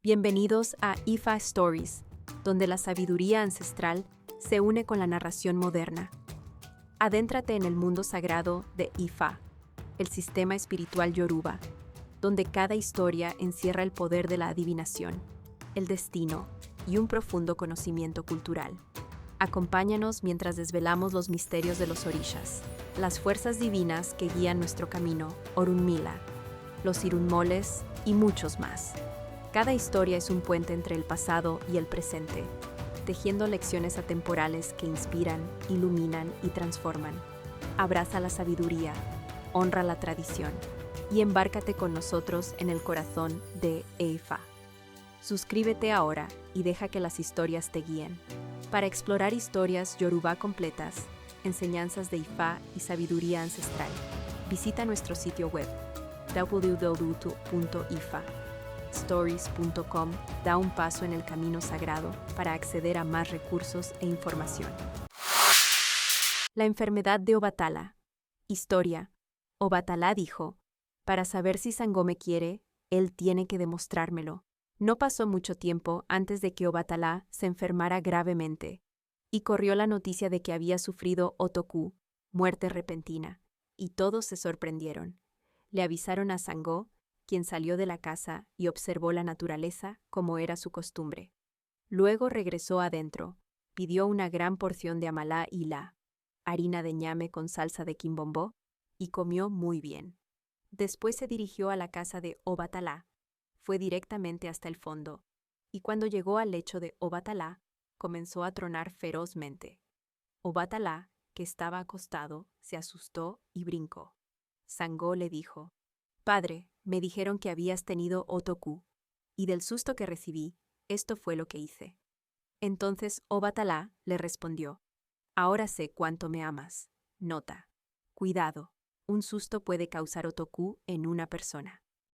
Bienvenidos a Ifa Stories, donde la sabiduría ancestral se une con la narración moderna. Adéntrate en el mundo sagrado de Ifa, el sistema espiritual yoruba, donde cada historia encierra el poder de la adivinación, el destino y un profundo conocimiento cultural. Acompáñanos mientras desvelamos los misterios de los orishas, las fuerzas divinas que guían nuestro camino, Orunmila, los irunmoles y muchos más. Cada historia es un puente entre el pasado y el presente, tejiendo lecciones atemporales que inspiran, iluminan y transforman. Abraza la sabiduría, honra la tradición y embárcate con nosotros en el corazón de Ifa. Suscríbete ahora y deja que las historias te guíen. Para explorar historias yoruba completas, enseñanzas de Ifa y sabiduría ancestral, visita nuestro sitio web www.ifastories.com. Da un paso en el camino sagrado para acceder a más recursos e información. La enfermedad de Obatala. Historia. Obatala dijo: para saber si Sango me quiere, él tiene que demostrármelo. No pasó mucho tiempo antes de que Obatala se enfermara gravemente, y corrió la noticia de que había sufrido Otoku, muerte repentina, y todos se sorprendieron. Le avisaron a Sango, quien salió de la casa y observó la naturaleza como era su costumbre. Luego regresó adentro, pidió una gran porción de amalá y harina de ñame con salsa de quimbombó, y comió muy bien. Después se dirigió a la casa de Obatala. Fue directamente hasta el fondo, y cuando llegó al lecho de Obatala, comenzó a tronar ferozmente. Obatala, que estaba acostado, se asustó y brincó. Sango le dijo: «Padre, me dijeron que habías tenido Otoku, y del susto que recibí, esto fue lo que hice». Entonces Obatala le respondió: «Ahora sé cuánto me amas. Nota. Cuidado, un susto puede causar Otoku en una persona».